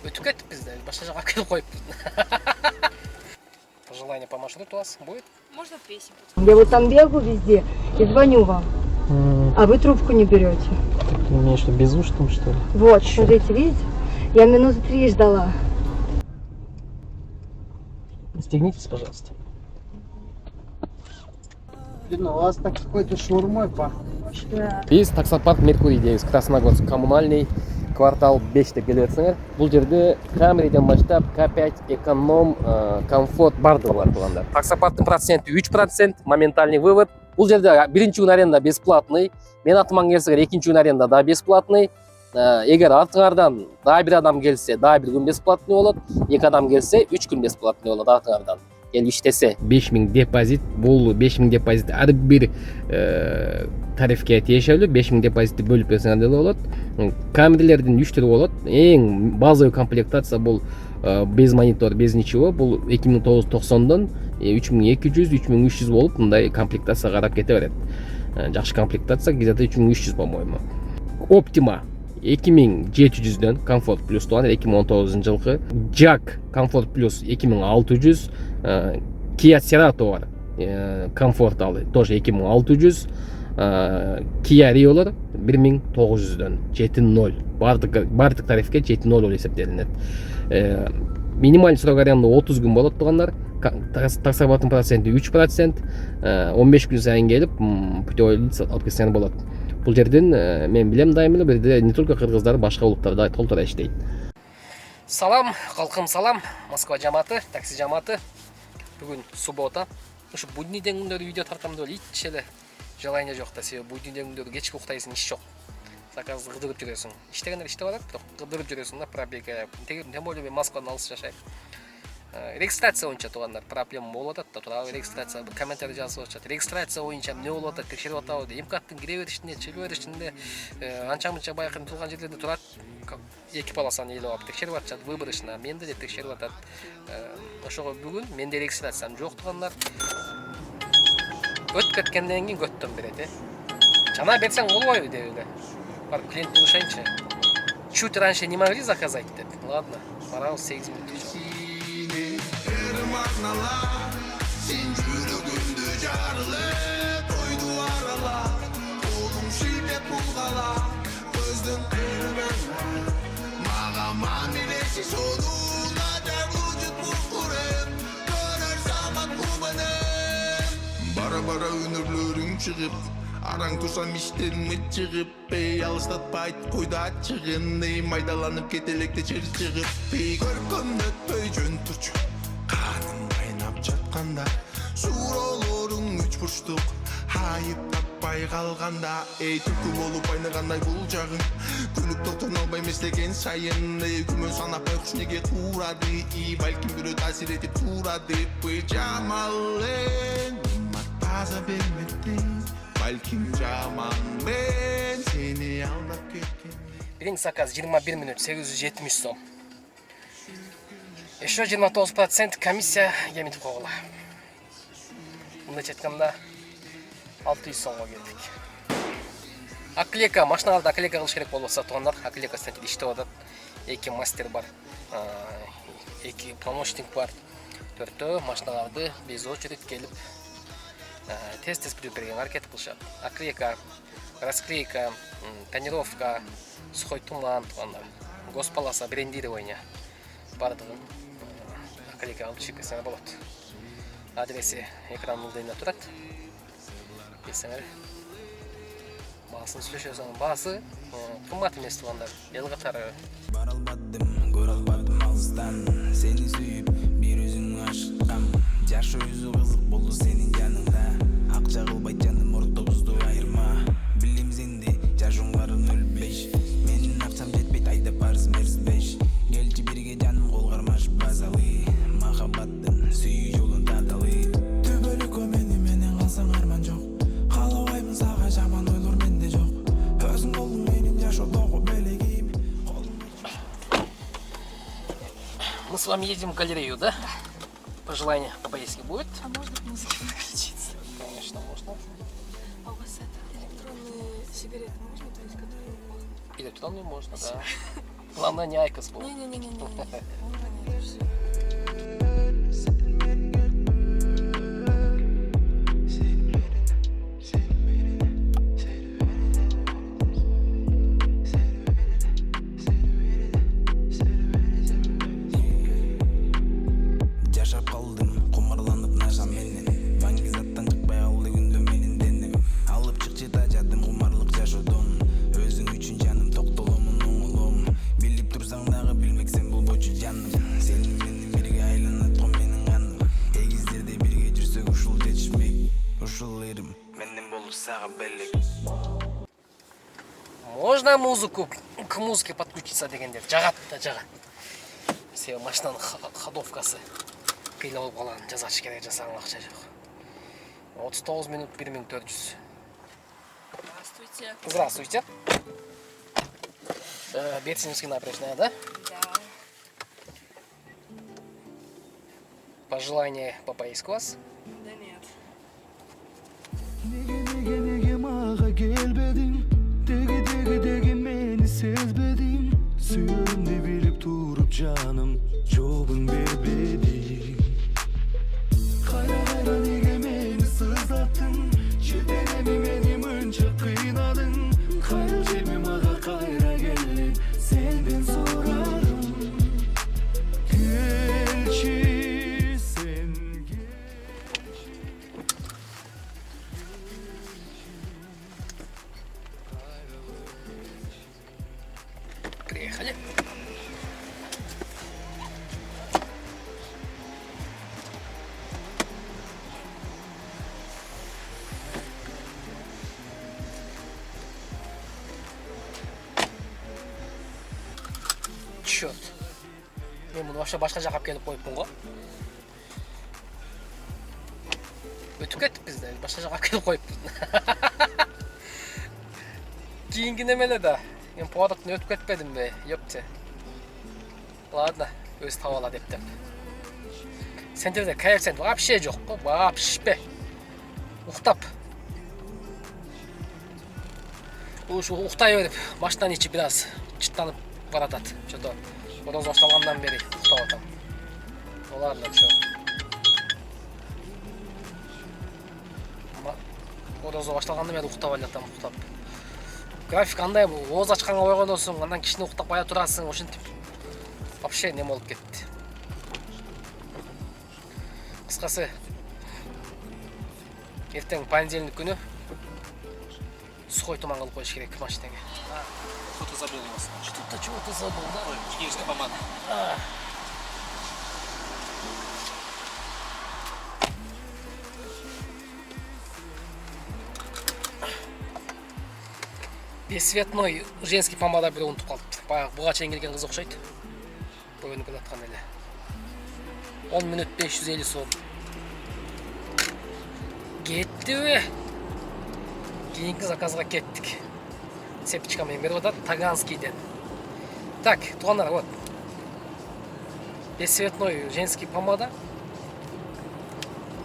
Өтіп кеттік біз де, башқа жаққа келіп қойып. Пожелание по маршруту у вас будет? Можно песен. Я вот там бегаю везде и звоню вам, а вы трубку не берете. Ты имеешь в виду безушным, что ли? Вот, смотрите, видите? Я минуты 3 ждала. Стегнитесь, пожалуйста. Блин, у вас так какой-то шаурмой пахнет. Да. Biz таксопарк Меркурийдебиз. Красногорск коммунальный квартал 5 деп келесиңер. Бул жерде Камриден баштап К5 эконом, комфорт бардыгы бар туугандар. Таксопарктын проценти 3%, моментальный вывод. Бул жерде биринчи күн аренда бесплатный. Мен атыман келсеңер экинчи күн аренда да бесплатный. Эгер артыңардан да бир адам келсе, да бир күн бесплатный болот. 2 адам келсе 3 күн бесплатный болот артыңардан. Келип иштесе 5000 депозит, бул 5000 депозит ар бир тарифке тиешелүү. 5000 депозитти бөлүп берсеңер деле болот. Камералердин 3 түрү болот. Эң базовый комплектация бул без монитор, без ничего. Бул 2990дон 3200, 3300 болуп мындай комплектация карап кете берет. Жакшы комплектация где-то 3300 по-моему. Optima 2700дөн Comfort Plus туган 2019 жылкы. Jack Comfort Plus 2600, Kia Cerato бар. Comfort алы тоже 2600. Kia Rio'lar 1900дөн 7.0. Бардык тарифке 7.0 болуп эсептелинет. Минималь срок аренда 30 күн болот тугандар. Таксопарктын проценти 3%. 15 күн сайын келип путевой лица алып кетсеңер болот. Бул жерден мен билем дайым эле бирде не только кыргыздар, башка улуттар да толтура иштейт. Салам, калкым салам. Москва жамааты, такси жамааты. Бүгүн суббота. Ушу буднийден күндөрү видео тартам деп ич эле желание жок да, себеби буднийден күндөрү кечки уктайсың, иш жок. Заказды кыдырып жүрөсүң. Иштегендер иштеп атат, бирок кыдырып жүрөсүң да, пробега. Тем более мен Москвадан алыс жашайм. Регистрация боюнча туугандар проблема болуп атат да, туурабы регистрация комментарий жазып атышат. Регистрация боюнча эмне болуп атат, текшерип атабы деп. Имкаттын кире беришинде, чыгып беришинде анча-мынча байкын турган жерлерде турат. Эки полосаны элеп алып текшерип атышат выборочно. Менде де текшерип атат. Ошого бүгүн менде регистрациям жок туугандар. Өтүп кеткенден кийин көттөн берет. Жана берсең болбойбу деп эле. Барып клиент buluşайынчы. Чуть раньше не могли заказать деп. Ладно, барабыз 8 минут. Sen жүрөгүмдү жарылып койду аралап, колуң шилеп булгалап, көздүн кырбын мага мамилеси сонуна да вujud мукурем, көрөр замат кубанем. Бара-бара өнөрлөрүң чыгып, араң турсам иштен мычыгып, алыстатпайт койду ачыгын, майдаланып кетелекте жер чыгып, көркөмдө өтпөй жөн турчу. Каным кайнап жатканда, суроолоруң үч бурчтук, хайып таппай калганда, түкү болуп айнагандай бул жагың, күнүп токтоно албай эместеген сайын, күмөн санап байкуш неге куурады, балким бирөө таасир этип туурады, жамал таза бермекти, балким жаман мен сени алдап кеткен. Биринчи заказ 21 минут 870 сом. Еще 29% комиссия кемитип койгула. Мындайча айтканда 600 сомго келдик. Аклека, машиналарда аклека кылыш керек болбосо туугандар, аклека стендде иштеп атат. 2 мастер бар, 2 помощник бар. Төртөө машиналарды без очередь келип тез-тез бүтүп берген аракет кылышат. Аклека, расклейка, тонировка, сухой туман туугандар. Госполоса брендири боюнча бардыгын аклека алып чыгып кетсеңер болот. Адреси экранын ылдыйында турат. Келсеңер баасын сүйлөшөсүң. Баасы кымбат эмес туугандар. Эл катары. Бара албадым, көрө албадым алыстан. Сени сүйүп, бир өзүң ашыккам. Жашоо өзү кызык болду сенин жаныңда. Акча кылбайт жаным ортобузду айырма. Билем сенди жашооңгарын өлбөйш. Менин акчам жетпейт айдап барс мерсбеш. Келчи бирге жаным кол кармаш базалы. Махаббаттын сүйүү жолун тарталы. Түбөлүккө менен калсаң арман жок. Каалабаймын сага жаман ойлор менде жок. Өзүң болдуң менин жашоодогу белегим. Мы с вами едем в галерею, да? Пожелание по поездке будет? А можно к музыке подключиться? Конечно, можно. А у вас это электронные сигареты можно, то есть которые пахнут? Электронные можно, да. Главное не Айкос был. Не-не-не-не. Жашап калдым кумарланып нажа менен ваңгизаттан чыкпай калды күндө менин денем алып чыкчы да жадым кумарлык жашоодон өзүң үчүн жаным токтоломун оңолом билип турсаң дагы билмексең болбочу жаным сени менен бирге айланат го менин каным эгиздерде бирге жүрсөк ушул жетишмек ушул эрим менден болуп сага белек. Можно музыку к музыке подключиться дегендер жагат да жагат. Себеби машинанын ходовкасы кыйла болуп калган, жасач керек, жасаган акча жок. 39 минут 1400. Здравствуйте. Здравствуйте. Бетсиневский набережная, да? Да. Пожелание по-поиску вас? Да нет. Неге мага келбедиң деги мени сезбедиң сүйүүмдү билип туруп жаным жообун бербедиң кайра неге мени сыздаттың жетегеми мени мынча кыйнадың кайра жеме мага кайра келип сенден сурадым келчи сен Приехали. Черт. Мен муну вообще башка жака келип коюпмун го. Өтүп кетиппиз да, башка жака келип коюппуз. Кийинки немеле да. Мен поводоктон өтүп кетпедимби? Ёпте. Ладно, өз таап ала деп. Сендерде коэффициент вообще жок го, вообще. Уктап. Ушу уктай берип, машинанын ичи бир аз чыттанып баратат. Что-то одоз башталгандан бери уктап атам. Ладно, чё. Одоз башталгандан бери уктап алатам, уктап. График андай ооз ачканга койгондон соң андан кичине уктап кая турасың, ошентип вообще нем болуп кетти. Кыскасы, эртең понедельник күнү сухой туман кылып коюш керек машинеге. Что-то забыл у вас. Что-то чего-то забыл, да? Ой, киевская помада. Бесцветной женский помада бир унутуп калыптыр. Баягы буга чейин келген кыз окшойт. Бөгөнү келаткан эле. 10 минут 550 сом. Кеттиби? Кийинки заказга кеттик. Цепочка менен берип атат Таганскийден. Так, туугандар, вот. Бесцветной женский помада.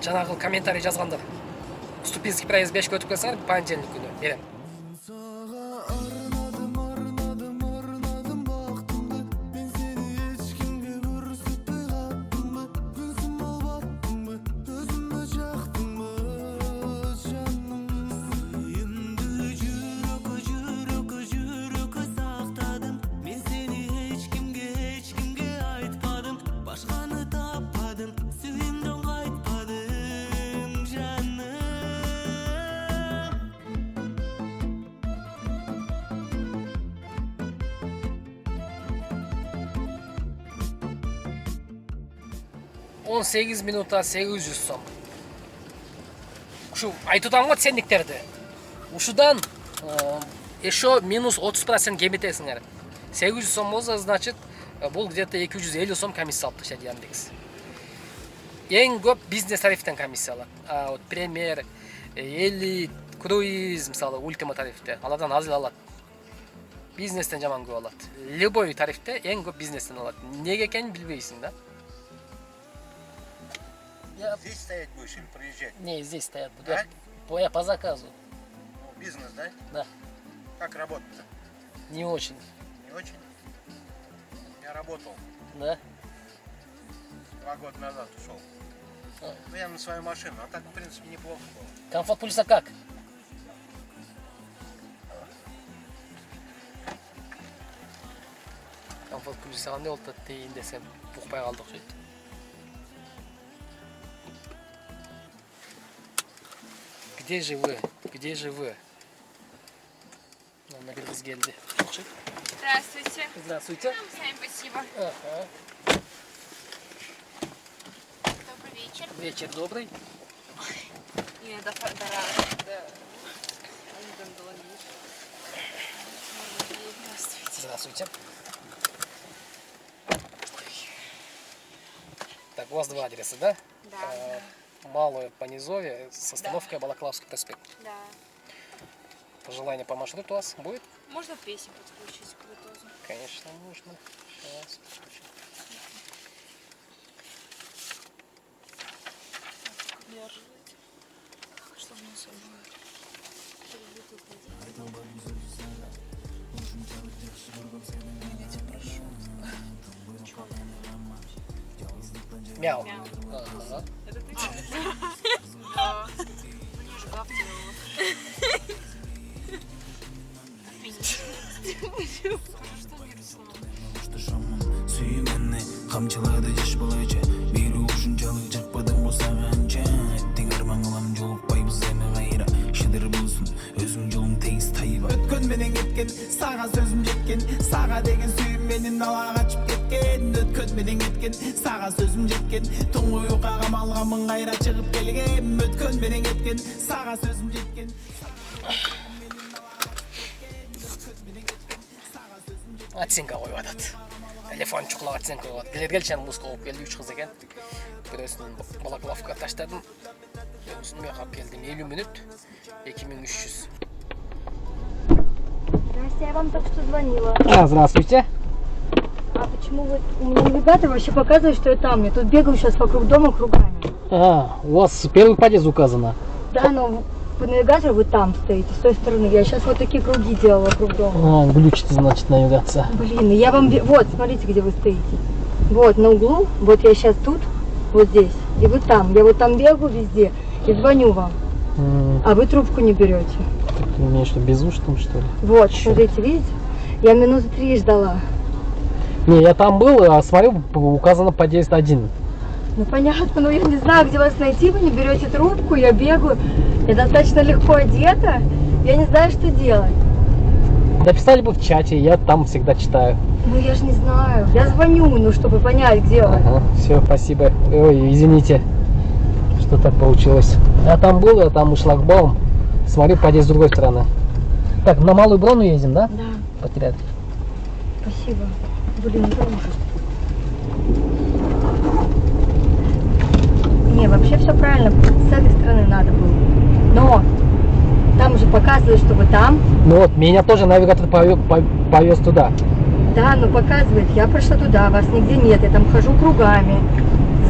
Жанагы комментарий жазгандар. Ступинский проезд 5 өтүп келсеңер, понедельник күнү берем. Он 8 минута 800 сом. Ушу айтып атам го ценниктерди. Ушудан еще минус 30% кемитесиңер. 800 сом болсо, значит, бул где-то 250 сом комиссия алып ташайт Яндекс. Эң көп бизнес тарифтен комиссия алат. Вот премьер, элит, круиз, мисалы, ультима тарифте. Алардан аз эле алат. Бизнестен жаман көп алат. Любой тарифте эң көп бизнестен алат. Неге экенин билбейсиң да? Здесь стоять будешь или проезжать? Не, здесь стоят. А? Я по заказу. Ну, бизнес, да? Да. Как работать-то? Не очень. Не очень? Я работал. Да? 2 года назад ушел. Ну, я на свою машину, а так, в принципе, неплохо было. Комфорт плюса как? Комфорт плюс қандай болды дейін десем ұқпай қалдық сөйтіп. Где же вы? Где же вы? Мына бір қыз келді. Здравствуйте. Здравствуйте. Всем спасибо. Ага. Добрый вечер. Вечер добрый. Yine de beraber. Здравствуйте. Здравствуйте. Так, у вас 2 адреса, да? Да. Малое по Низове с остановкой Балаклавский проспект. Да. Пожелание по маршруту у вас будет? Можно песню подключить к Bluetooth? Конечно, нужно. Сейчас подключим. Держите. Что у нас будет? Мяу. Мяу. Ага. Это ты? Да. Мне же гав Сүймені қамчылады жеш болайча беру ушунчалык жакпадым болсаң анча аттең арман кылам жолукпайбыз эми кайра шыдыр болсун өзүң жолуң тегиз тайба өткөн менен кеткен сага сөзүм жеткен сага деген сүйүм менин ала качып кеткен өткөн менен кеткен сага сөзүм жеткен туңуюкка камалганмын кайра чыгып келгем өткөн менен кеткен сага сөзүм жеткен Оценка қойып атады. Телефон чұқылап оценка қойып атады. Келеді шаның музыка қойып келді 3 қыз екен. Біреусін Балаклавка таштадым. Біреусін мен қап келдім 50 минут 2300. Здрасте, я вам только что звонила. Здравствуйте. А почему вот у меня навигатор вообще показывает, что я там? Я тут бегаю сейчас вокруг дома кругами. У вас первый подъезд указано. Да, но по навигатору вы там стоите, с той стороны. Я сейчас вот такие круги делала вокруг дома. Глючит, значит, навигация. Блин, я вам... Вот, смотрите, где вы стоите. Вот, на углу. Вот я сейчас тут, вот здесь. И вы там. Я вот там бегаю везде и звоню вам. А вы трубку не берете. Ты имеешь что, безушным, что ли? Вот, смотрите, видите? Я минуты 3 ждала. Не, я там был, а смотрю, указано подъезд 1. Ну понятно, но я не знаю, где вас найти, вы не берете трубку, я бегаю. Я достаточно легко одета, я не знаю, что делать. Написали бы в чате, я там всегда читаю. Ну я же не знаю, я звоню, ну чтобы понять, где вы. Ага, все, спасибо. Ой, извините, что так получилось. Я там был, а там шлагбаум. Смотрю, подъезд с другой стороны. Так, на Малую Брону едем, да? Да, Потеряли. спасибо. Блин, это ужас. Не, вообще все правильно, с этой стороны надо было. Но там уже показывает, что вы там. Ну вот, меня тоже навигатор повез туда. Да, но показывает, я прошла туда, вас нигде нет, я там хожу кругами.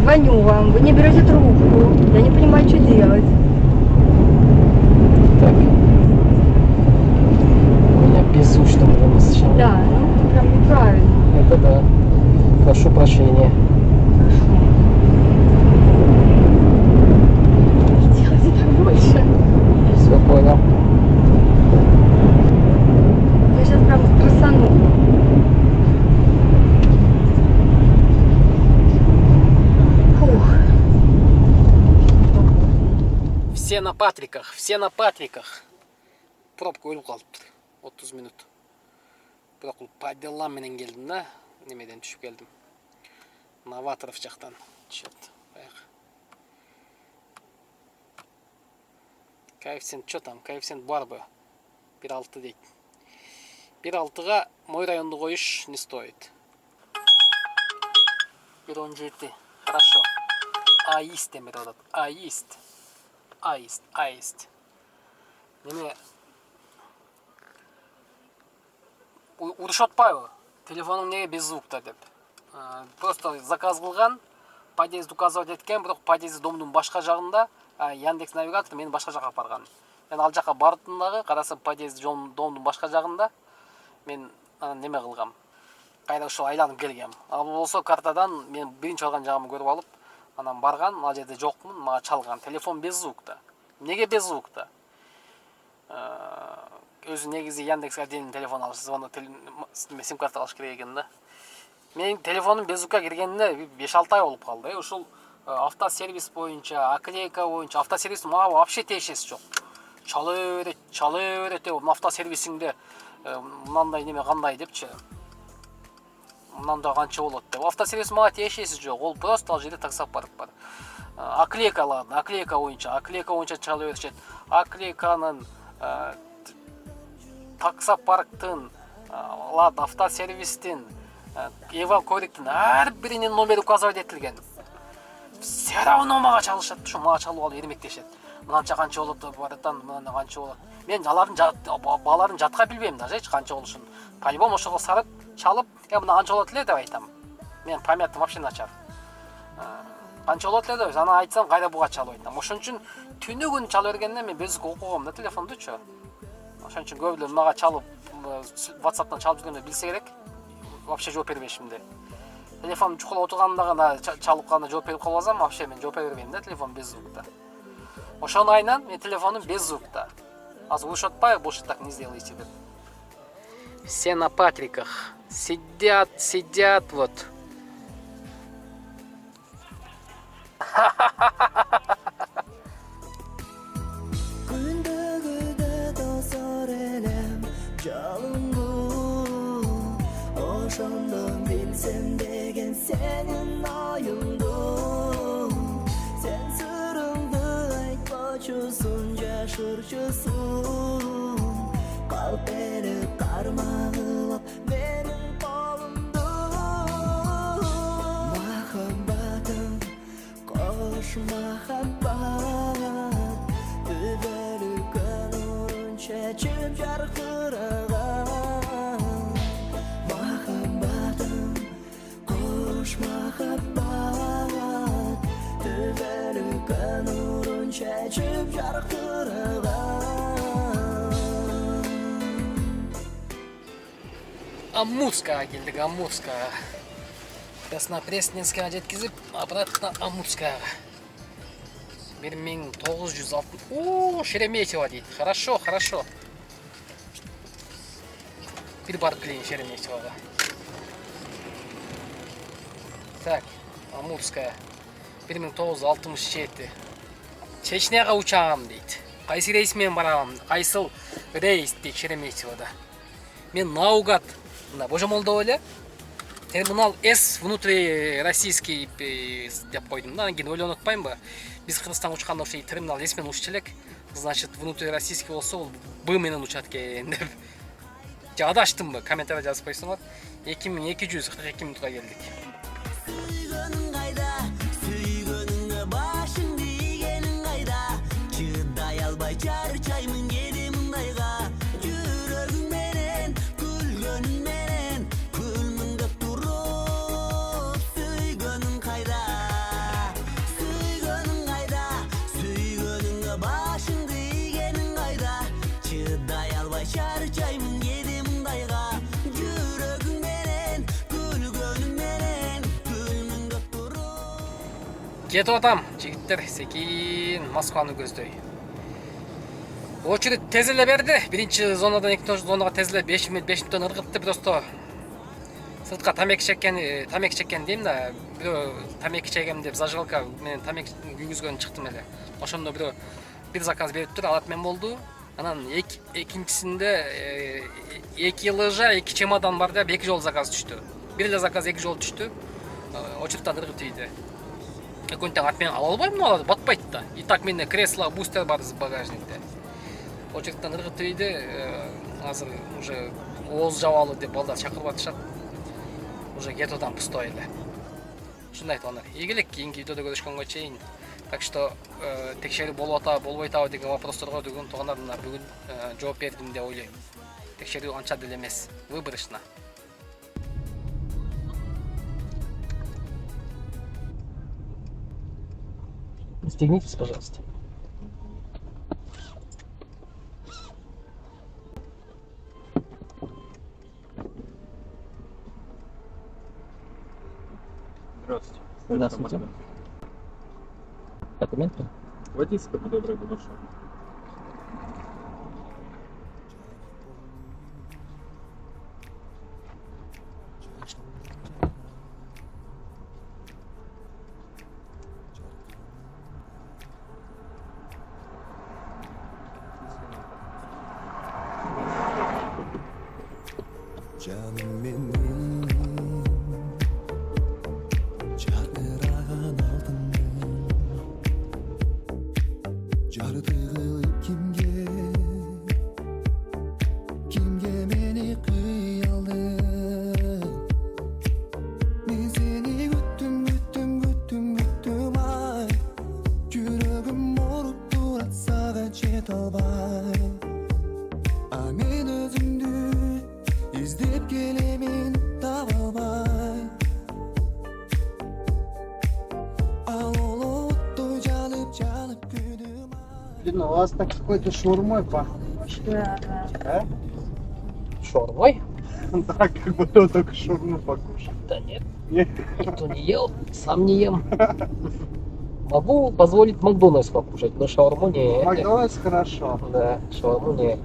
Звоню вам, вы не берете трубку, я не понимаю, что делать. Так. Меня безушно было сейчас. Да, ну это прям неправильно. Это да. Прошу прощения. Не делайте так больше. Все понял. Я сейчас прям стрессану. Фух. Все на Патриках, все на Патриках. Пробка өліп қалыпты. 30 минут. Бірақ по делам менен келдім да. Немеден түшіп келдім. Новаторов жақтан. Черт. Коэффициент что там? Коэффициент бар бы. 1.6 дейді. 1.6-ға мой районды қойыш не стоит. 1.17. Хорошо. Аист демеді одат. Аист. Аист. Неме ұрышатпайбы. Телефоның неге без звукта деп. Просто заказ қылған, подъезд указывать еткен, бірақ подъезд домдың башқа жағында, Яндекс навигатор мені башқа жаққа апарған. Мен ал жаққа бардымдағы, қарасам подъезд домдың башқа жағында, мен неме қылғам. кайра ушул айланып келгем. Ал болсо картадан мен биринчи барган жагымды көрүп алып, анан барган, ал жерде жокмун, мага чалган. Телефон без звукта. Эмнеге без звукта? Өзү негизи Яндекс отдельный телефон алыш, звонок сим карта алыш керек экен да. Менин телефонум без звукка киргенине 5-6 ай болуп калды. Ушул автосервис боюнча, оклейка боюнча, автосервис мага вообще тиешеси жок. Чала берет деп, автосервисиңде мындай неме кандай депчи. Мындай канча болот деп. Автосервис мага тиешеси жок. Ол просто ал жерде таксопарк бар. Оклейка боюнча чала беришет. Оклейканын таксопарктын, автосервистин, Эва Кориктин ар биринин номери указывать этилген. Все равно мага чалышат, ушу мага чалып алып эрмектешет. Мынанча канча болот деп баратан, мына канча болот. Мен алардын бааларын жатка билбейм даже канча болушун. По-любому ошого сарып, чалып, мына канча болот эле деп айтам. Мен памятым вообще начар. Канча болот эле деп, анан айтсам кайда буга чалып айтам. Ошон үчүн түнү күн чала бергенден мен без окугам да телефондучу. Ошон үчүн көбүлөр мага чалып, WhatsApp'тан чалып жүргөндө билсе керек. Вообще жооп бербешимди. Телефон чукулап отурганда гана чалып калганда жооп берип калбасам, вообще мен жооп бербейм да, телефон без звукта. Ошону айнан мен телефонум без звукта. Азыр уюш атпай, больше так не сделайте деп. Все на Патриках сидят вот. Ошондон билсем деген сенин оюңду, сен сырыңды айтпачусуң, жашырчусуң, калп эле кармагылап менин колумду. Махаббатым кош махаббат, түбөлү күн нурун чечип жаркыраган. Махаббат, түбөлү күн нурун чечип жаркыраган. Амурская келдик, Амурская. Краснопресненская жеткизип, обратно Амурская. 1960. О, Шереметьево дейт. Хорошо. Бир барып келейин Шереметьевого. Так, Амурская. 1967. Чечняга учагам дейт. Кайсы рейс менен барам? Кайсыл рейс дейт Шереметьевода. Мен наугад мына Божомолдо эле терминал С внутри российский деп койдум да. Анан кийин ойлонуп атпаймынбы? Биз Кыргызстанга учканда ошо терминал С менен уччу элек. Значит, внутри российский болсо ол Б менен учат экен деп. Адаштымбы? Комментарий жазып койсоңор. 2242 минутка келдик. Сүйгөнүң кайда, сүйгөнүңө башыңды ийгениң кайда, чыдай албай чарчаймын кеде мындайга, жүрөгүң менен, күлгөнүң менен, күлмүңдөп туруп, сүйгөнүң кайда, сүйгөнүңө башыңды ийгениң кайда, чыдай албай чарчаймын кеде мындайга, жүрөгүң менен, күлгөнүң менен. Кетип атам, жигиттер, секин Москваны көздөй. Очередь тезеле берди. Биринчи зонадан экинчи зонага тезеле 5 минуттан ыргытты. Просто сыртка тамеки чеккен дейм да. Бирөө тамеки чегем деп зажигалка менен тамеки күйгүзгөн чыктым эле. Ошондо бир заказ бериптир, алат мен болду. Анан экинчисинде 2 лыжа, 2 чемодан бар деп 2 жол заказ түштү. Бир эле заказ 2 жол түштү. Очередьтан ыргытып ийди. Экөнтен ат мен ала албайм, алады, батпайт да. И так менде кресло, бустер бар багажникте. Очередьтан ыргытып ийди. Азыр уже ооз жабалы деп балдар чакырып атышат. Уже кетип атам пустой эле. Ушундай пландар. Ийгилик, кийинки видеодо көрүшкөнгө чейин. Так что текшерүү болуп атабы, болбой атабы деген вопросторго бүгүн туугандарымна жооп бердим деп ойлойм. Текшерүү анча деле эмес, выборочно. Стегнитесь, пожалуйста. Здравствуйте. Здравствуйте. Документы? Водительская по доброй душе. жаным менің жарқыраған алтыным жыртығы кімге мені қиялды мен сені күттім ай жүрегім ұрып тұрады саған жете албай а мен өзіңді іздеп келемін таба албай ал ол оттой жанып күйдім Блин, у вас так какой-то шаурмой пахнет. Да. А? Шаурмой? Да, как будто только шаурму покушал. Да нет, Нет? никто не ел, сам не ем. Могу позволить Макдональдс покушать, но шаурму не. Макдональдс хорошо. Да, шаурму не.